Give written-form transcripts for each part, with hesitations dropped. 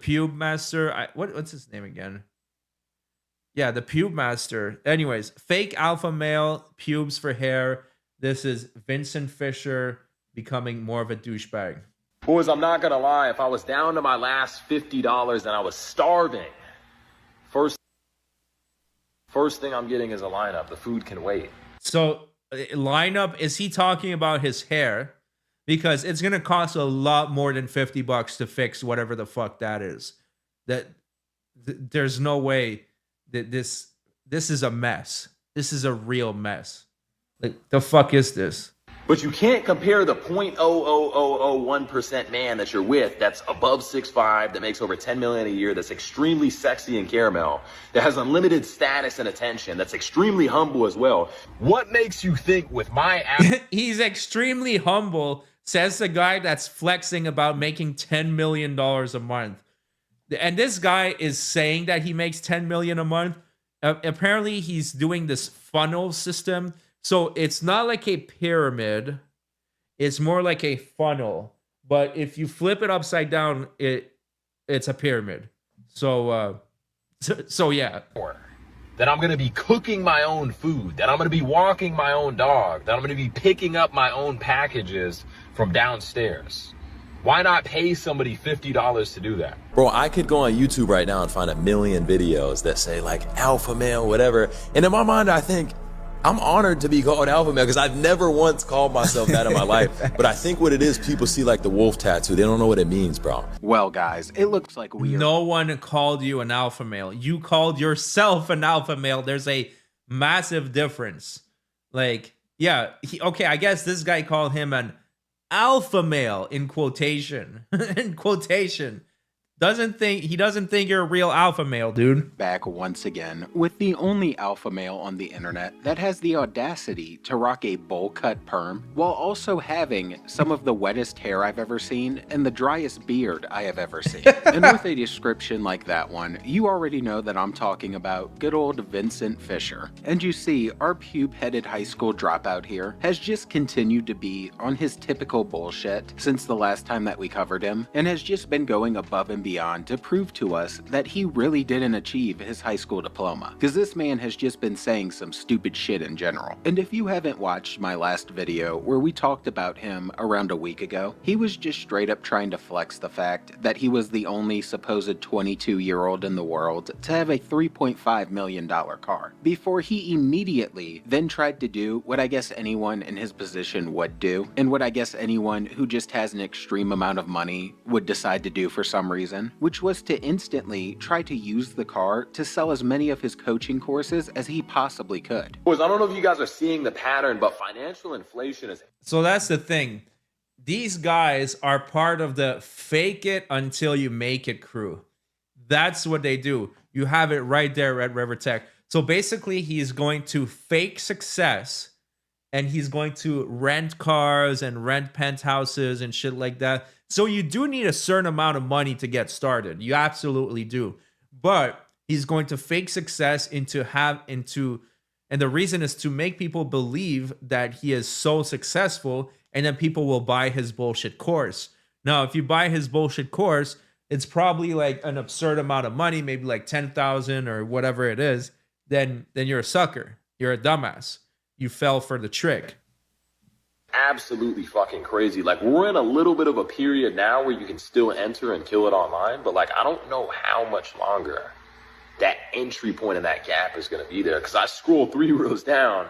Pube Master. What's his name again? Yeah, the Pube Master. Anyways, fake alpha male, pubes for hair. This is Vincent Fischer becoming more of a douchebag. Boys, I'm not gonna lie. If I was down to my last $50 and I was starving, first thing I'm getting is a lineup. The food can wait. So, lineup, is he talking about his hair? Because it's gonna cost a lot more than $50 to fix whatever the fuck that is. There's no way that this is a mess. This is a real mess. Like, the fuck is this? But you can't compare the 0.00001% man that you're with that's above 6'5", that makes over $10 million a year, that's extremely sexy and caramel, that has unlimited status and attention, that's extremely humble as well. What makes you think with my He's extremely humble, says the guy that's flexing about making $10 million a month. And this guy is saying that he makes $10 million a month. Apparently, he's doing this funnel system. So it's not like a pyramid. It's more like a funnel. But if you flip it upside down, it's a pyramid. So yeah. That I'm going to be cooking my own food, that I'm going to be walking my own dog, that I'm going to be picking up my own packages from downstairs. Why not pay somebody $50 to do that? Bro, I could go on YouTube right now and find a million videos that say like alpha male, whatever. And in my mind, I think I'm honored to be called alpha male because I've never once called myself that in my life. But I think what it is, people see like the wolf tattoo. They don't know what it means, bro. Well, guys, it looks like No one called you an alpha male. You called yourself an alpha male. There's a massive difference. Like, yeah, okay, I guess this guy called him an alpha male in quotation. In quotation. He doesn't think you're a real alpha male, dude. Back once again with the only alpha male on the internet that has the audacity to rock a bowl cut perm while also having some of the wettest hair I've ever seen and the driest beard I have ever seen. And with a description like that one, you already know that I'm talking about good old Vincent Fischer. And you see, our pube-headed high school dropout here has just continued to be on his typical bullshit since the last time that we covered him, and has just been going above and beyond to prove to us that he really didn't achieve his high school diploma, because this man has just been saying some stupid shit in general. And if you haven't watched my last video where we talked about him around a week ago, he was just straight up trying to flex the fact that he was the only supposed 22-year-old in the world to have a $3.5 million car, before he immediately then tried to do what I guess anyone in his position would do, and what I guess anyone who just has an extreme amount of money would decide to do for some reason, which was to instantly try to use the car to sell as many of his coaching courses as he possibly could. Boys, I don't know if you guys are seeing the pattern, but financial inflation is... So that's the thing. These guys are part of the fake it until you make it crew. That's what they do. You have it right there at River Tech. So basically, he's going to fake success, and he's going to rent cars and rent penthouses and shit like that. So you do need a certain amount of money to get started. You absolutely do. But he's going to fake success and the reason is to make people believe that he is so successful, and then people will buy his bullshit course. Now, if you buy his bullshit course, it's probably like an absurd amount of money, maybe like 10,000 or whatever it is. Then you're a sucker. You're a dumbass. You fell for the trick. Absolutely fucking crazy. Like, we're in a little bit of a period now where you can still enter and kill it online, but like, I don't know how much longer that entry point in that gap is going to be there. Because I scroll 3 rows down,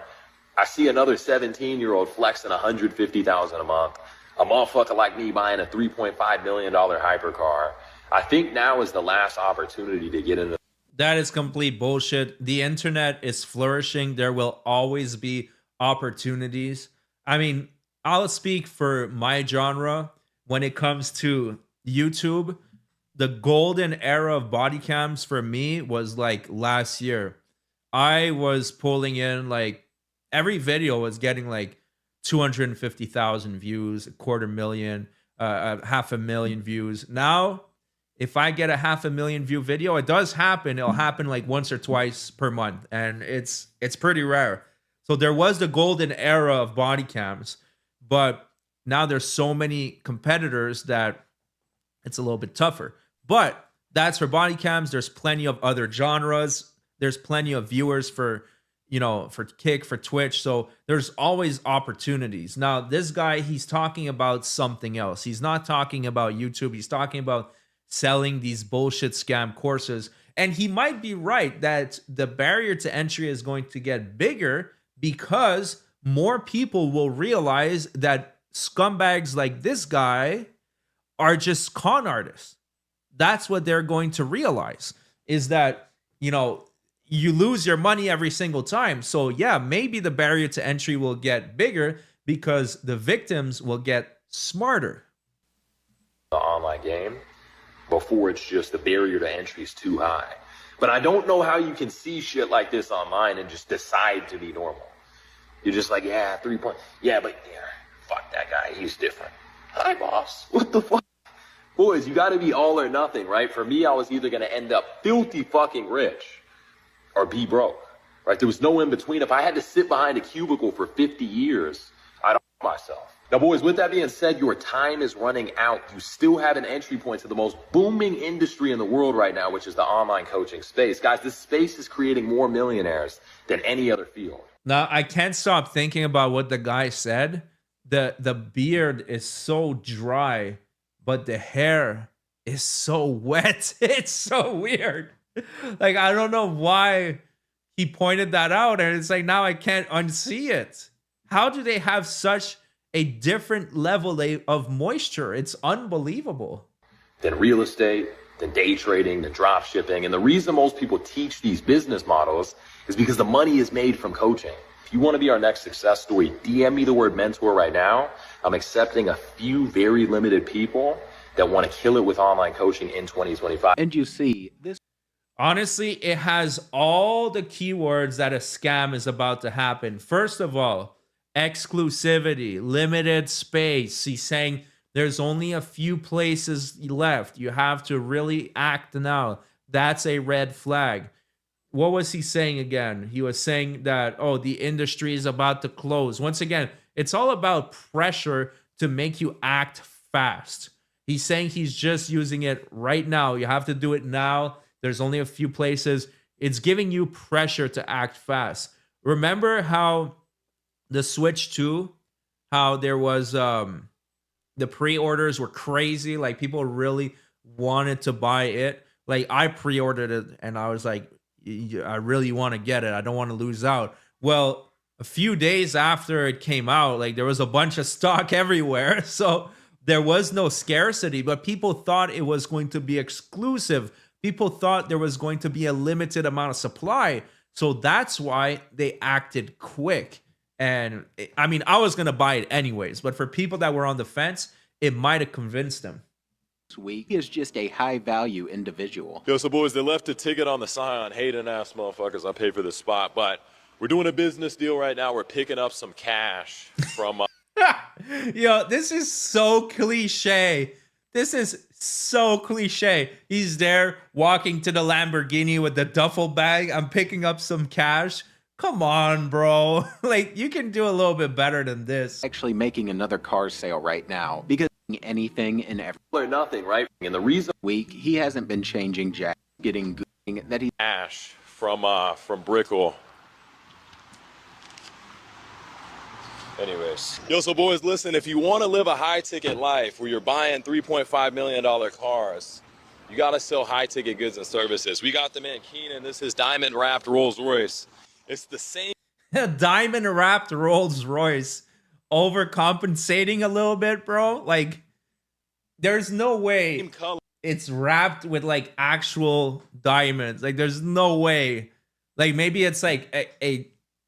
I see another 17-year-old flexing $150,000 a month, a motherfucker like me buying a $3.5 million hypercar. I think now is the last opportunity to get into. That is complete bullshit. The internet is flourishing. There will always be opportunities. I mean, I'll speak for my genre when it comes to YouTube. The golden era of body cams for me was like last year. I was pulling in like every video was getting like 250,000 views, 250,000, 500,000 views. Now, if I get a 500,000 view video, it does happen. It'll happen like once or twice per month, and it's pretty rare. So there was the golden era of body cams, but now there's so many competitors that it's a little bit tougher. But That's for body cams. There's plenty of other genres. There's plenty of viewers for, for Kick, for Twitch. So there's always opportunities. Now, this guy, he's talking about something else. He's not talking about YouTube. He's talking about selling these bullshit scam courses. And he might be right that the barrier to entry is going to get bigger because more people will realize that scumbags like this guy are just con artists. That's what they're going to realize, is that, you lose your money every single time. So yeah, maybe the barrier to entry will get bigger because the victims will get smarter. The online game before it's just the barrier to entry is too high. But I don't know how you can see shit like this online and just decide to be normal. You're just like, yeah, 3 point. Yeah, but yeah, fuck that guy. He's different. Hi, boss. What the fuck? Boys, you got to be all or nothing, right? For me, I was either going to end up filthy fucking rich or be broke, right? There was no in between. If I had to sit behind a cubicle for 50 years, I'd off myself. Now, boys, with that being said, your time is running out. You still have an entry point to the most booming industry in the world right now, which is the online coaching space. Guys, this space is creating more millionaires than any other field. Now, I can't stop thinking about what the guy said. The beard is so dry, but the hair is so wet. It's so weird. Like, I don't know why he pointed that out. And it's like, now I can't unsee it. How do they have such a different level of moisture? It's unbelievable. Than real estate, than day trading, than drop shipping. And the reason most people teach these business models is because the money is made from coaching. If you want to be our next success story, DM me the word mentor right now. I'm accepting a few very limited people that want to kill it with online coaching in 2025. And you see, this honestly, it has all the keywords that a scam is about to happen. First of all, exclusivity, limited space. He's saying there's only a few places left. You have to really act now. That's a red flag. What was he saying again? He was saying that, oh, the industry is about to close. Once again, it's all about pressure to make you act fast. He's saying he's just using it right now. You have to do it now. There's only a few places. It's giving you pressure to act fast. Remember how the Switch 2, how there was the pre-orders were crazy. Like, people really wanted to buy it. Like, I pre-ordered it and I was like, I really want to get it. I don't want to lose out. Well, a few days after it came out, like, there was a bunch of stock everywhere. So there was no scarcity, but people thought it was going to be exclusive. People thought there was going to be a limited amount of supply. So that's why they acted quick. And I mean, I was going to buy it anyways, but for people that were on the fence, it might have convinced them. week is just a high value individual. Yo, so boys, they left a ticket on the sign. Hating ass motherfuckers, I paid for this spot, but we're doing a business deal right now. We're picking up some cash from Yo, this is so cliche. This is so cliche. He's there walking to the Lamborghini with the duffel bag. I'm picking up some cash. Come on, bro. Like, you can do a little bit better than this. Actually making another car sale right now because anything and every or nothing, right? And the reason week he hasn't been changing jack, getting good that he cash from Brickle. Anyways, yo, so boys, listen, if you want to live a high-ticket life where you're buying $3.5 million cars, you got to sell high-ticket goods and services. We got the man Keenan. This is diamond-wrapped Rolls-Royce. It's the same diamond-wrapped Rolls-Royce. Overcompensating a little bit, bro. Like, there's no way color. It's wrapped with, like, actual diamonds. Like, there's no way. Like, maybe it's, like,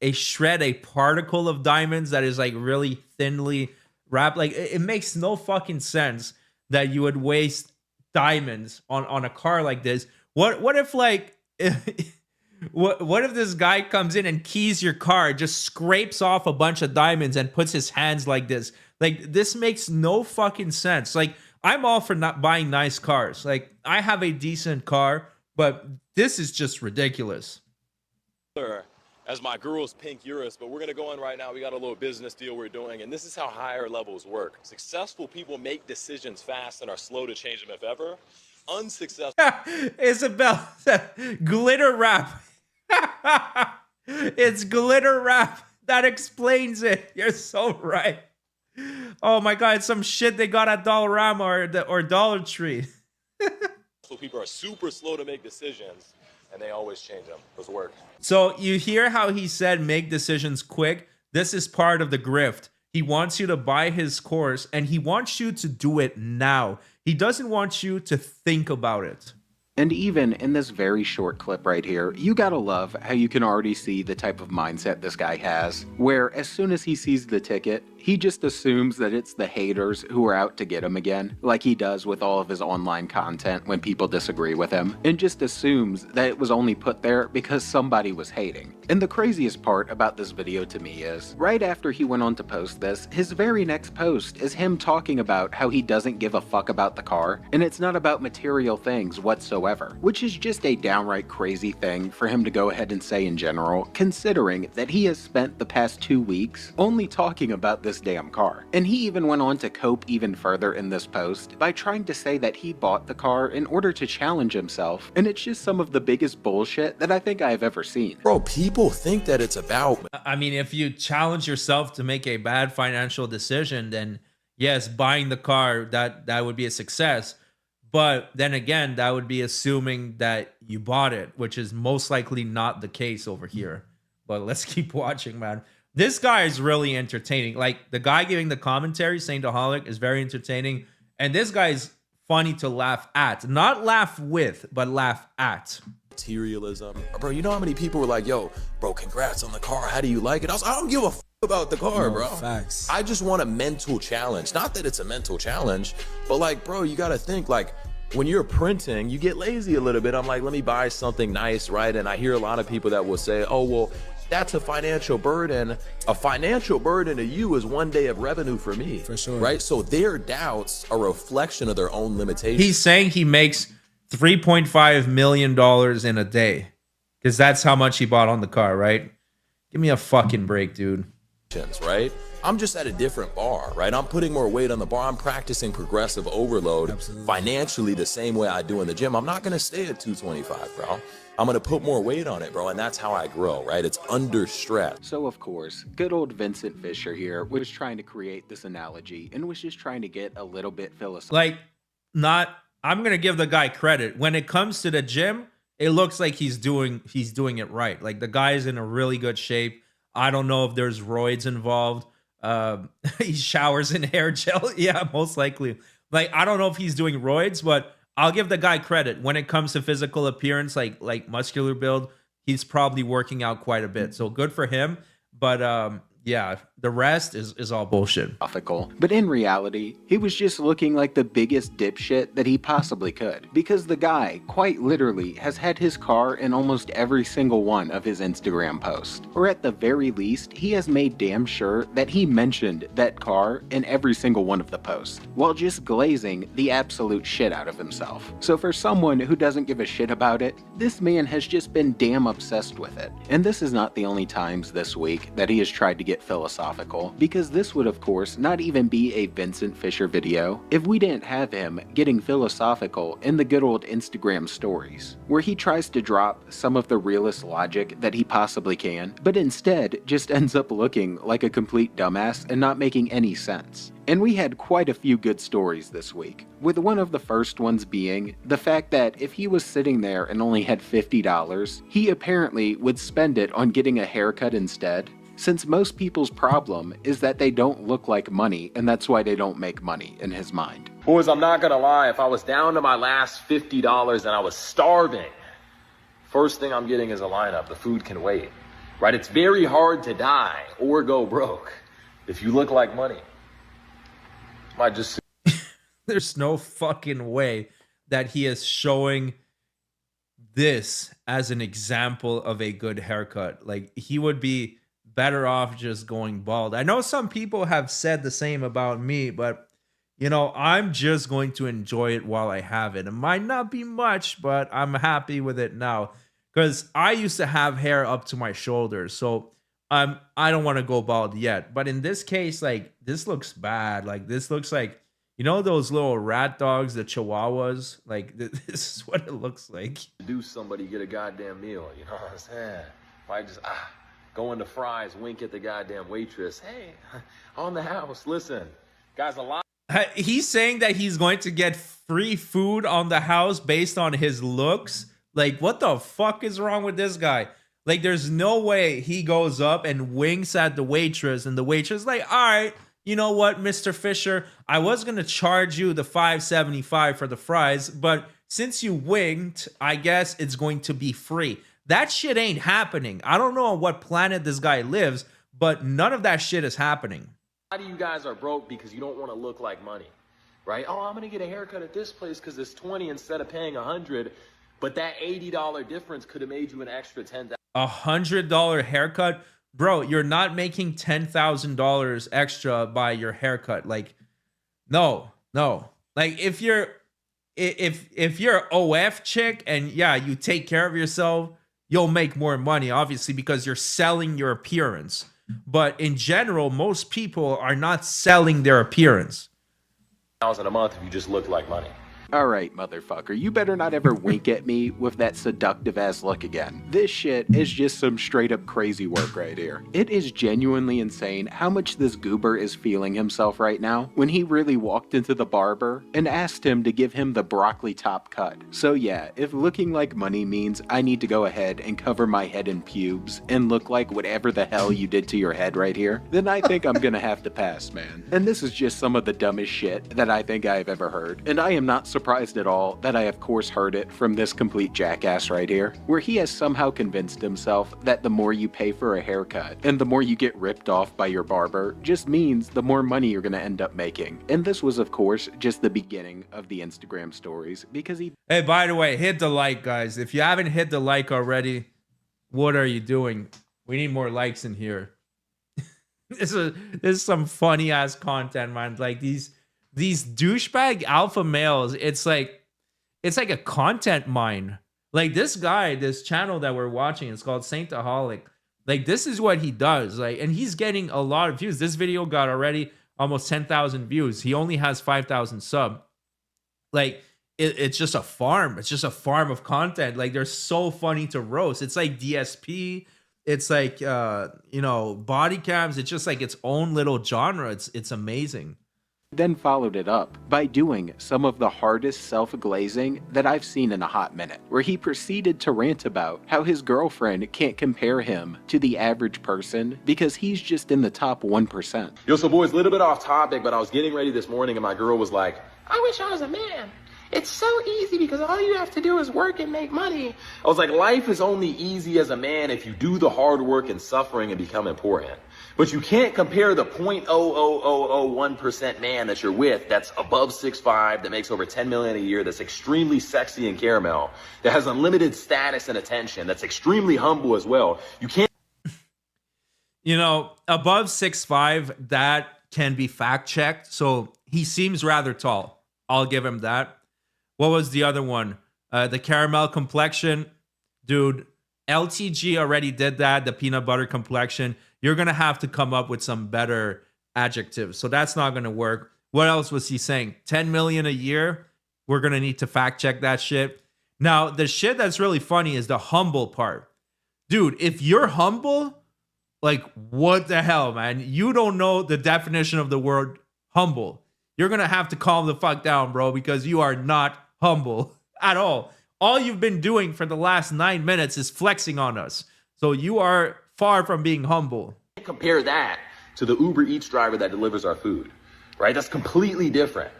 a shred, a particle of diamonds that is like really thinly wrapped. Like, it makes no fucking sense that you would waste diamonds on a car like this. What if like what if this guy comes in and keys your car, just scrapes off a bunch of diamonds and puts his hands like this? Like, this makes no fucking sense. Like, I'm all for not buying nice cars. Like, I have a decent car, but this is just ridiculous. As my girl's pink Urus, but we're gonna go in right now. We got a little business deal we're doing, and this is how higher levels work. Successful people make decisions fast and are slow to change them if ever. unsuccessful Isabel said, glitter wrap. It's glitter wrap. That explains it. You're so right. Oh my God, it's some shit they got at Dollarama or Dollar Tree. people are super slow to make decisions, and they always change them. Those work. So you hear how he said make decisions quick? This is part of the grift. He wants you to buy his course, and he wants you to do it now. He doesn't want you to think about it. And even in this very short clip right here, you gotta love how you can already see the type of mindset this guy has, where as soon as he sees the ticket, he just assumes that it's the haters who are out to get him again, like he does with all of his online content when people disagree with him, and just assumes that it was only put there because somebody was hating. And the craziest part about this video to me is, right after he went on to post this, his very next post is him talking about how he doesn't give a fuck about the car, and it's not about material things whatsoever, which is just a downright crazy thing for him to go ahead and say in general, considering that he has spent the past 2 weeks only talking about this damn car. And he even went on to cope even further in this post by trying to say that he bought the car in order to challenge himself, and it's just some of the biggest bullshit that I think I have ever seen. Bro, people think that it's about... I mean, if you challenge yourself to make a bad financial decision, then yes, buying the car, that would be a success. But then again, that would be assuming that you bought it, which is most likely not the case over here. But let's keep watching, man. This guy is really entertaining. Like, the guy giving the commentary, Saintaholic, is very entertaining. And this guy is funny to laugh at. Not laugh with, but laugh at. Materialism. Bro, you know how many people were like, yo, bro, congrats on the car. How do you like it? I don't give a f about the car, bro. Facts. I just want a mental challenge. Not that it's a mental challenge, but like, bro, you got to think, like, when you're printing, you get lazy a little bit. I'm like, let me buy something nice, right? And I hear a lot of people that will say, oh, well, that's a financial burden. A financial burden to you is 1 day of revenue for me. For sure. Right? So their doubts are a reflection of their own limitations. He's saying he makes $3.5 million in a day because that's how much he bought on the car, right? Give me a fucking break, dude. Right? I'm just at a different bar, right? I'm putting more weight on the bar. I'm practicing progressive overload. Absolutely. Financially the same way I do in the gym. I'm not going to stay at 225, bro. I'm going to put more weight on it, bro. And that's how I grow, right? It's under stress. So of course, good old Vincent Fischer here was trying to create this analogy and was just trying to get a little bit philosophical. Like, I'm going to give the guy credit. When it comes to the gym, it looks like he's doing it right. Like, the guy is in a really good shape. I don't know if there's roids involved. He showers in hair gel. Yeah, most likely. Like, I don't know if he's doing roids, but I'll give the guy credit. When it comes to physical appearance, like muscular build, he's probably working out quite a bit. So good for him. But yeah, the rest is all bullshit. But in reality, he was just looking like the biggest dipshit that he possibly could. Because the guy, quite literally, has had his car in almost every single one of his Instagram posts. Or at the very least, he has made damn sure that he mentioned that car in every single one of the posts, while just glazing the absolute shit out of himself. So for someone who doesn't give a shit about it, this man has just been damn obsessed with it. And this is not the only times this week that he has tried to get philosophical, because this would of course not even be a Vincent Fischer video if we didn't have him getting philosophical in the good old Instagram stories, where he tries to drop some of the realest logic that he possibly can, but instead just ends up looking like a complete dumbass and not making any sense. And we had quite a few good stories this week, with one of the first ones being the fact that if he was sitting there and only had $50, he apparently would spend it on getting a haircut instead, since most people's problem is that they don't look like money, and that's why they don't make money in his mind. Boys, I'm not going to lie. If I was down to my last $50 and I was starving, first thing I'm getting is a lineup. The food can wait, right? It's very hard to die or go broke if you look like money. Might just... There's no fucking way that he is showing this as an example of a good haircut. Like, he would be better off just going bald. I know some people have said the same about me, but you know, I'm just going to enjoy it while I have it. It might not be much, but I'm happy with it now, because I used to have hair up to my shoulders, so I don't want to go bald yet. But in this case, like, this looks bad. Like, this looks like, You know those little rat dogs, the Chihuahuas? Like this is what it looks like. Do somebody get a goddamn meal, you know what I'm saying? If I just go into Fry's, wink at the goddamn waitress, hey, on the house, listen, guys, a lot. He's saying that he's going to get free food on the house based on his looks. Like, what the fuck is wrong with this guy? Like, there's no way he goes up and winks at the waitress, and the waitress is like, all right, you know what, Mr. Fisher, I was going to charge you the $5.75 for the fries, but since you winked, I guess it's going to be free. That shit ain't happening. I don't know on what planet this guy lives, but none of that shit is happening. A lot of you guys are broke because you don't want to look like money, right? Oh, I'm going to get a haircut at this place because it's 20 instead of paying 100, but that $80 difference could have made you an extra $10,000. $100 haircut? Bro, you're not making $10,000 extra by your haircut. Like, no. Like, if you're OF chick and yeah, you take care of yourself, you'll make more money, obviously, because you're selling your appearance. But in general, most people are not selling their appearance. $1,000 a month if you just look like money. Alright, motherfucker, you better not ever wink at me with that seductive ass look again. This shit is just some straight up crazy work right here. It is genuinely insane how much this goober is feeling himself right now when he really walked into the barber and asked him to give him the broccoli top cut. So yeah, if looking like money means I need to go ahead and cover my head in pubes and look like whatever the hell you did to your head right here, then I think I'm gonna have to pass, man. And this is just some of the dumbest shit that I think I have ever heard, and I am not surprised at all that I of course heard it from this complete jackass right here, where he has somehow convinced himself that the more you pay for a haircut and the more you get ripped off by your barber just means the more money you're gonna end up making. And this was of course just the beginning of the Instagram stories, because he— Hey, by the way, hit the like, guys. If you haven't hit the like already, what are you doing? We need more likes in here. This is some funny ass content, man. Like these douchebag alpha males, it's like a content mine. Like this guy, this channel that we're watching, it's called Saintaholic. Like this is what he does. Like, and he's getting a lot of views. This video got already almost 10,000 views. He only has 5,000 sub. Like it's just a farm. It's just a farm of content. Like they're so funny to roast. It's like DSP. It's like body cams. It's just like its own little genre. It's amazing. Then followed it up by doing some of the hardest self-glazing that I've seen in a hot minute, where he proceeded to rant about how his girlfriend can't compare him to the average person because he's just in the top 1%. Yo, so boys, a little bit off topic, but I was getting ready this morning and my girl was like, I wish I was a man. It's so easy because all you have to do is work and make money. I was like, life is only easy as a man if you do the hard work and suffering and become important. But you can't compare the 0.00001% man that you're with that's above 6'5", that makes over $10 million a year, that's extremely sexy and caramel, that has unlimited status and attention, that's extremely humble as well. You can't. Above 6'5", that can be fact checked. So he seems rather tall. I'll give him that. What was the other one? The caramel complexion. Dude, LTG already did that. The peanut butter complexion. You're going to have to come up with some better adjectives. So that's not going to work. What else was he saying? 10 million a year? We're going to need to fact check that shit. Now, the shit that's really funny is the humble part. Dude, if you're humble, like, what the hell, man? You don't know the definition of the word humble. You're going to have to calm the fuck down, bro, because you are not humble at all. All you've been doing for the last 9 minutes is flexing on us. So you are far from being humble. Compare that to the Uber Eats driver that delivers our food, right? That's completely different.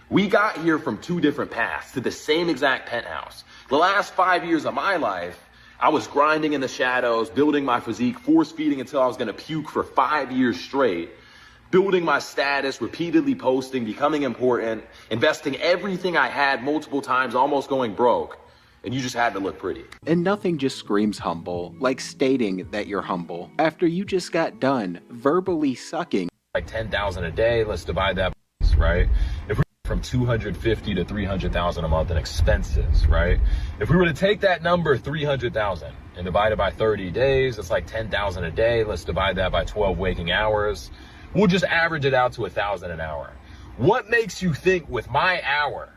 We got here from two different paths to the same exact penthouse. The last 5 years of my life, I was grinding in the shadows, building my physique, force feeding until I was going to puke for 5 years straight, building my status, repeatedly posting, becoming important, investing everything I had multiple times, almost going broke. And you just had to look pretty. And nothing just screams humble like stating that you're humble after you just got done verbally sucking. Like 10,000 a day, let's divide that, right? If we're from 250 to 300,000 a month in expenses, right? If we were to take that number, 300,000, and divide it by 30 days, it's like 10,000 a day. Let's divide that by 12 waking hours. We'll just average it out to 1,000 an hour. What makes you think with my hour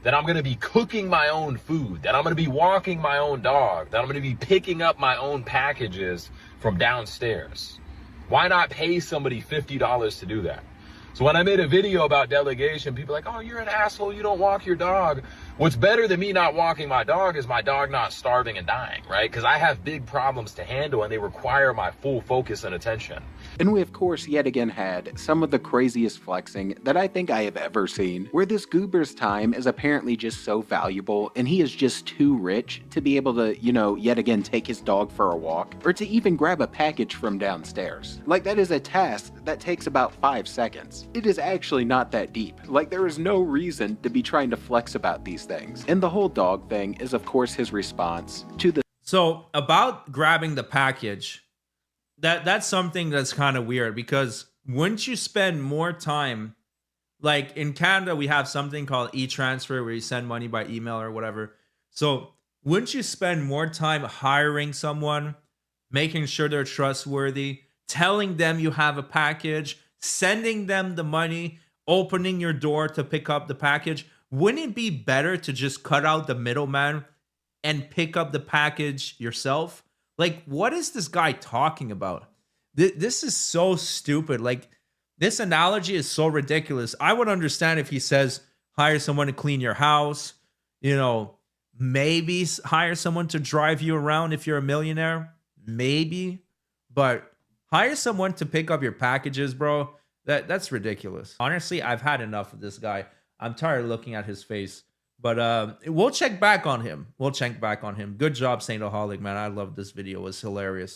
that I'm going to be cooking my own food, that I'm going to be walking my own dog, that I'm going to be picking up my own packages from downstairs? Why not pay somebody $50 to do that? So when I made a video about delegation, people are like, oh, you're an asshole, you don't walk your dog. What's better than me not walking my dog is my dog not starving and dying, right? Because I have big problems to handle and they require my full focus and attention. And we of course yet again had some of the craziest flexing that I think I have ever seen, where this goober's time is apparently just so valuable and he is just too rich to be able to, yet again take his dog for a walk, or to even grab a package from downstairs. Like, that is a task that takes about 5 seconds. It is actually not that deep. Like, there is no reason to be trying to flex about these things. And the whole dog thing is of course his response to the— So about grabbing the package, that's something that's kind of weird, because wouldn't you spend more time, like in Canada we have something called e-transfer where you send money by email or whatever. So wouldn't you spend more time hiring someone, making sure they're trustworthy, telling them you have a package, sending them the money, opening your door to pick up the package? Wouldn't it be better to just cut out the middleman and pick up the package yourself? Like, what is this guy talking about? This is so stupid. Like, this analogy is so ridiculous. I would understand if he says, hire someone to clean your house, maybe hire someone to drive you around if you're a millionaire, maybe. But hire someone to pick up your packages, bro. That's ridiculous. Honestly, I've had enough of this guy. I'm tired of looking at his face. But we'll check back on him. Good job, Saintaholic, man. I love this video. It was hilarious.